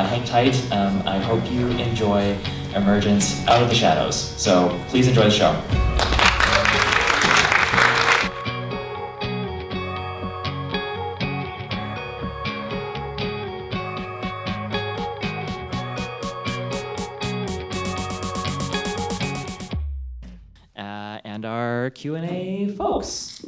hang tight. I hope you enjoy Emergence Out of the Shadows. So please enjoy the show. And our Q&A folks.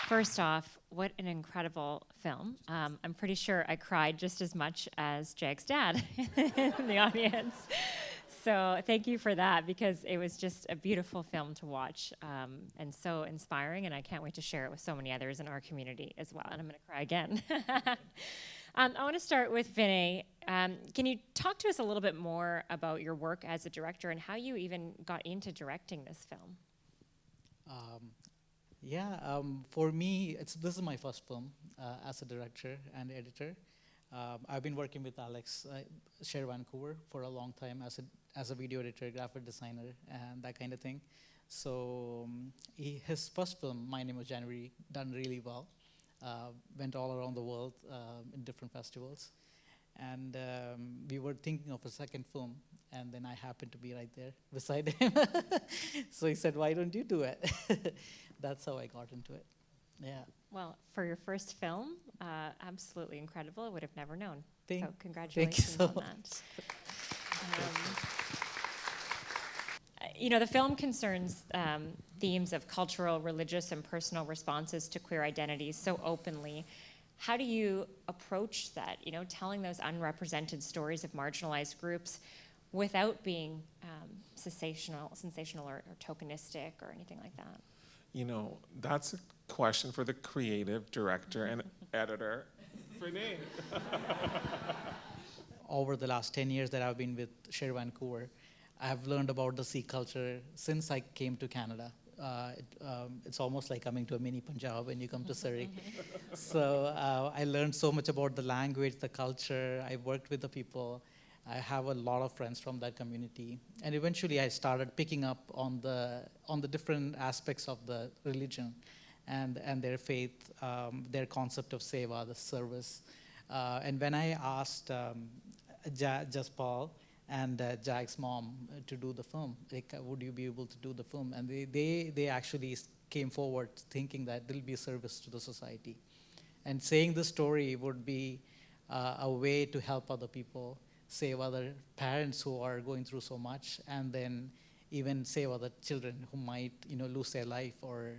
First off, what an incredible film. I'm pretty sure I cried just as much as Jag's dad in the audience. So thank you for that, because it was just a beautiful film to watch and so inspiring, and I can't wait to share it with so many others in our community as well. And I'm going to cry again. I want to start with Vinay. Can you talk to us a little bit more about your work as a director and how you even got into directing this film? For me, this is my first film as a director and editor. I've been working with Alex Share Vancouver for a long time as a video editor, graphic designer, and that kind of thing. So his first film, My Name Was January, done really well. Went all around the world in different festivals. And we were thinking of a second film, and then I happened to be right there beside him. So he said, why don't you do it? That's how I got into it. Yeah. Well, for your first film, absolutely incredible. I would have never known. So Thank congratulations you so on that. You know, the film concerns themes of cultural, religious, and personal responses to queer identities so openly. How do you approach that, you know, telling those unrepresented stories of marginalized groups without being sensational or tokenistic or anything like that? You know, that's a question for the creative director and editor, Vinay. Over the last 10 years that I've been with Share Vancouver, I've learned about the Sikh culture since I came to Canada. It's almost like coming to a mini Punjab when you come to Surrey. So I learned so much about the language, the culture. I worked with the people. I have a lot of friends from that community. And eventually I started picking up on the different aspects of the religion and their faith, their concept of seva, the service. And when I asked Jaspal and Jag's mom to do the film, like, would you be able to do the film? And they actually came forward thinking that there'll be a service to the society. And saying the story would be a way to help other people, save other parents who are going through so much, and then even save other children who might, lose their life or,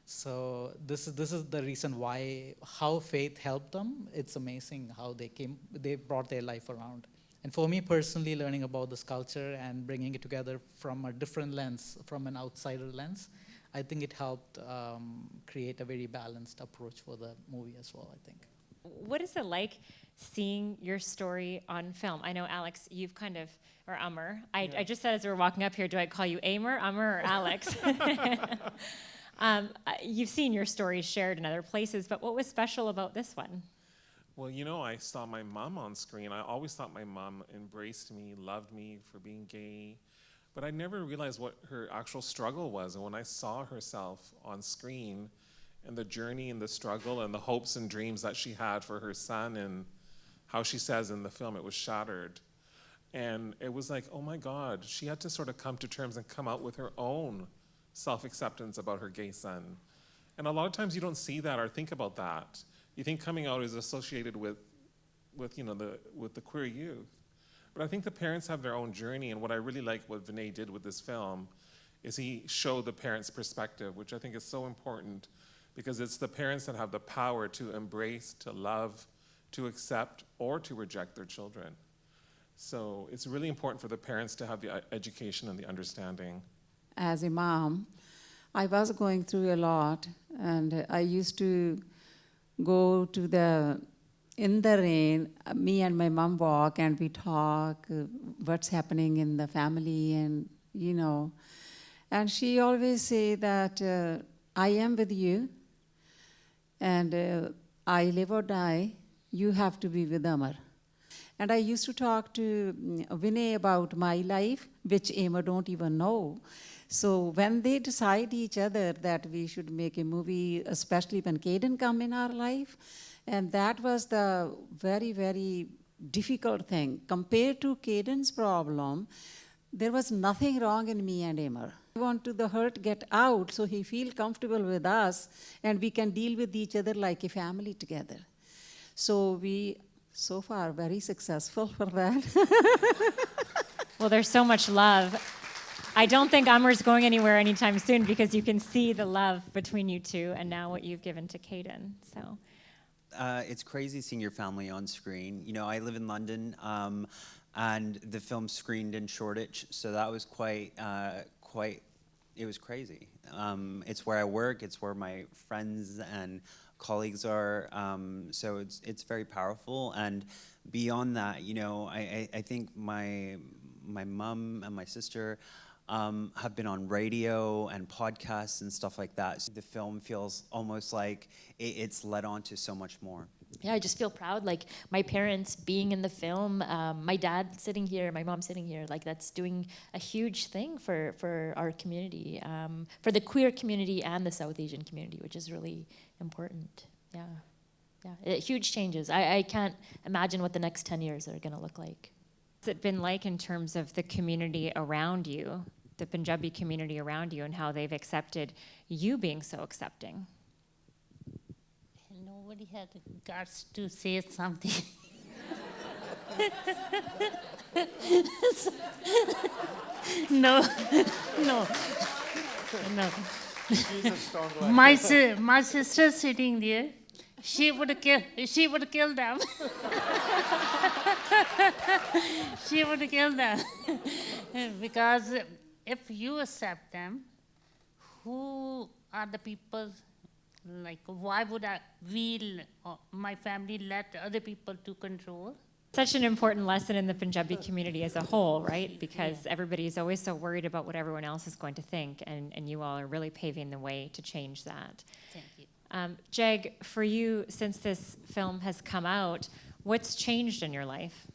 So this is the reason why, how faith helped them. It's amazing how they brought their life around. And for me personally, learning about this culture and bringing it together from a different lens, from an outsider lens, I think it helped create a very balanced approach for the movie as well, I think. What is it like seeing your story on film? I know, Alex, you've or Amr. I just said as we were walking up here, do I call you Amr, or Alex? You've seen your story shared in other places, but what was special about this one? Well, I saw my mom on screen. I always thought my mom embraced me, loved me for being gay, but I never realized what her actual struggle was. And when I saw herself on screen and the journey and the struggle and the hopes and dreams that she had for her son, and how she says in the film, it was shattered. And it was like, oh my God, she had to sort of come to terms and come out with her own self-acceptance about her gay son. And a lot of times you don't see that or think about that. You think coming out is associated with the queer youth. But I think the parents have their own journey, and what I really like what Vinay did with this film is he showed the parents' perspective, which I think is so important, because it's the parents that have the power to embrace, to love, to accept, or to reject their children. So it's really important for the parents to have the education and the understanding. As a mom, I was going through a lot, and I used to go in the rain, me and my mom walk and we talk, what's happening in the family, and and she always say that I am with you, and I live or die, you have to be with Amar. And I used to talk to Vinay about my life, which Emma don't even know. So when they decide each other that we should make a movie, especially when Caden come in our life, And that was the very, very difficult thing. Compared to Caden's problem, there was nothing wrong in me and Emer. We want to the hurt get out so he feel comfortable with us and we can deal with each other like a family together. So we, so far, very successful for that. Well, there's so much love. I don't think Amar's going anywhere anytime soon because you can see the love between you two and now what you've given to Caden. So. It's crazy seeing your family on screen. You know, I live in London, and the film screened in Shoreditch, so that was it was crazy. It's where I work, it's where my friends and colleagues are, so it's very powerful. And beyond that, you know, I think my mom and my sister have been on radio and podcasts and stuff like that. So the film feels almost like it's led on to so much more. Yeah, I just feel proud, like my parents being in the film, my dad sitting here, my mom sitting here, like that's doing a huge thing for our community, for the queer community and the South Asian community, which is really important. Yeah, huge changes. I can't imagine what the next 10 years are gonna look like. What's it been like in terms of the community around you, the Punjabi community around you, and how they've accepted you being so accepting? Nobody had the guts to say something. No. My sister sitting there, she would kill them. She would kill them. Because if you accept them, who are the people? Like, why would my family let other people to control? Such an important lesson in the Punjabi community as a whole, right? Because everybody is always so worried about what everyone else is going to think, and you all are really paving the way to change that. Thank you. Jag, for you, since this film has come out, what's changed in your life?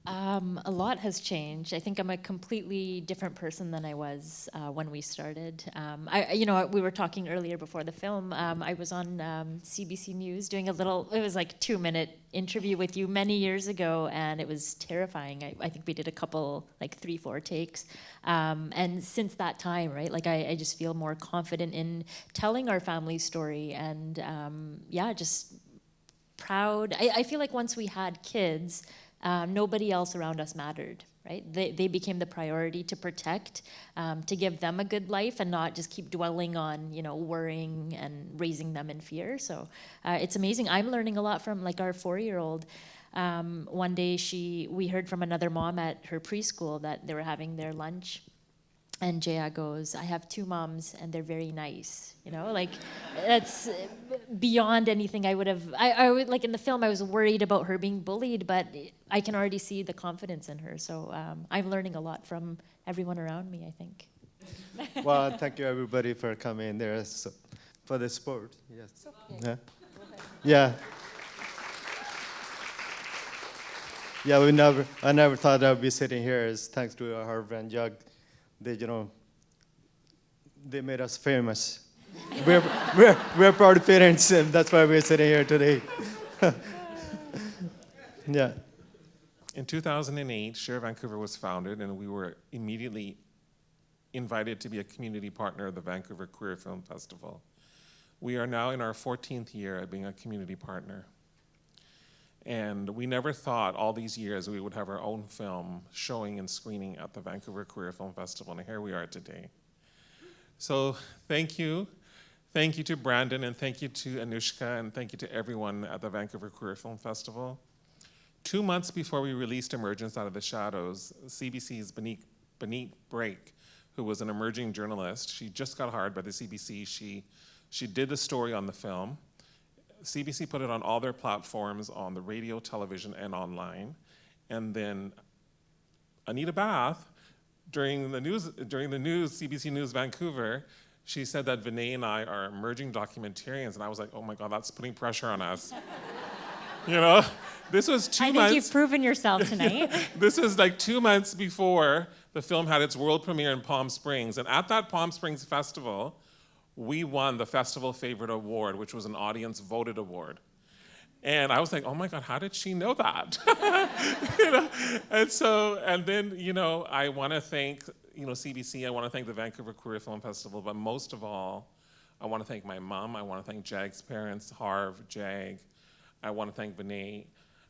A lot has changed. I think I'm a completely different person than I was when we started. We were talking earlier before the film. I was on CBC News doing it was like 2-minute interview with you many years ago, and it was terrifying. I think we did a couple, like 3-4 takes. And since that time, right, like I just feel more confident in telling our family story, and just proud. I feel like once we had kids, nobody else around us mattered, right? They became the priority to protect, to give them a good life and not just keep dwelling on, worrying and raising them in fear. So it's amazing. I'm learning a lot from like our 4-year-old. One day we heard from another mom at her preschool that they were having their lunch. And Jaya goes, I have 2 moms and they're very nice, like that's beyond anything I would have, I would, like in the film I was worried about her being bullied, but I can already see the confidence in her. So I'm learning a lot from everyone around me, I think. Well, thank you everybody for coming there for the sport. Yes. Okay. Yeah. Yeah, I never thought I'd be sitting here as thanks to Harv and Jag. They made us famous. we're proud parents, and that's why we're sitting here today. Yeah. In 2008, Share Vancouver was founded, and we were immediately invited to be a community partner of the Vancouver Queer Film Festival. We are now in our 14th year of being a community partner. And we never thought all these years we would have our own film showing and screening at the Vancouver Queer Film Festival, and here we are today. So thank you. Thank you to Brandon, and thank you to Anushka, and thank you to everyone at the Vancouver Queer Film Festival. 2 months before we released Emergence Out of the Shadows, CBC's Beneath Break, who was an emerging journalist, she just got hired by the CBC. She did the story on the film. CBC put it on all their platforms, on the radio, television, and online. And then Anita Bathe, during the news, CBC News Vancouver, she said that Vinay and I are emerging documentarians, and I was like, oh my God, that's putting pressure on us. This was 2 months. I think you've proven yourself tonight. This is like 2 months before the film had its world premiere in Palm Springs. And at that Palm Springs festival, we won the Festival Favorite Award, which was an audience voted award. And I was like, oh my God, how did she know that? And then, I want to thank, CBC, I want to thank the Vancouver Queer Film Festival, but most of all, I want to thank my mom, I want to thank Jag's parents, Harv, Jag, I want to thank Vinay,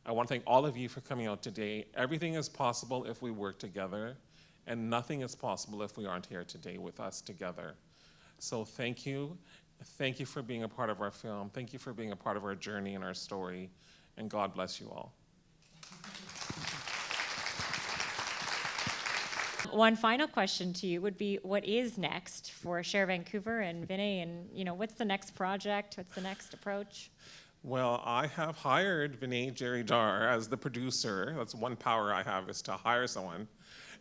I want to thank all of you for coming out today. Everything is possible if we work together, and nothing is possible if we aren't here today with us together. So thank you. Thank you for being a part of our film. Thank you for being a part of our journey and our story. And God bless you all. One final question to you would be, what is next for Share Vancouver and Vinay? And what's the next project? What's the next approach? Well, I have hired Vinay Giridhar as the producer. That's one power I have, is to hire someone.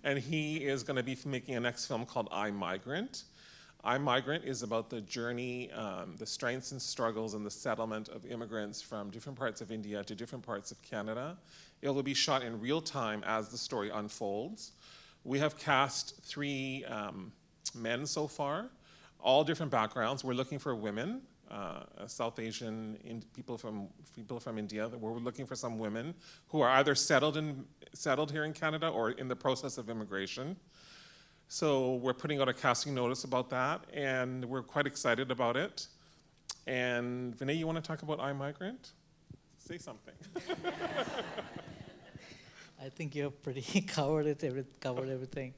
And he is going to be making a next film called I Migrant. I Migrant is about the journey, the strengths and struggles and the settlement of immigrants from different parts of India to different parts of Canada. It will be shot in real time as the story unfolds. We have cast 3 men so far, all different backgrounds. We're looking for women, South Asian people from India. We're looking for some women who are either settled here in Canada or in the process of immigration. So we're putting out a casting notice about that, and we're quite excited about it. And Vinay, you want to talk about I Migrant? Say something. I think you have pretty covered everything.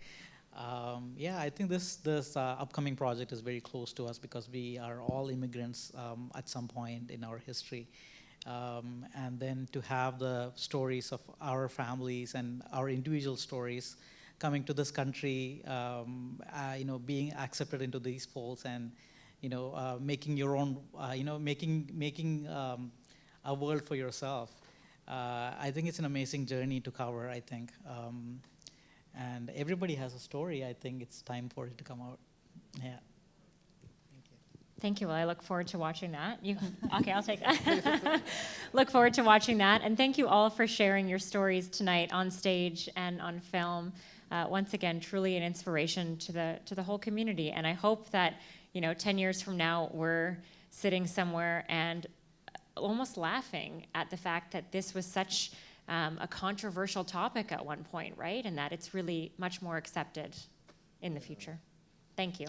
Yeah, I think this upcoming project is very close to us because we are all immigrants at some point in our history. And then to have the stories of our families and our individual stories coming to this country, being accepted into these folds, and making your own, making a world for yourself. I think it's an amazing journey to cover, I think. And everybody has a story. I think it's time for it to come out. Yeah. Thank you. Well, I look forward to watching that. Okay, I'll take that. Look forward to watching that. And thank you all for sharing your stories tonight on stage and on film. Once again, truly an inspiration to the whole community. And I hope that 10 years from now, we're sitting somewhere and almost laughing at the fact that this was such a controversial topic at one point, right? And that it's really much more accepted in the future. Thank you.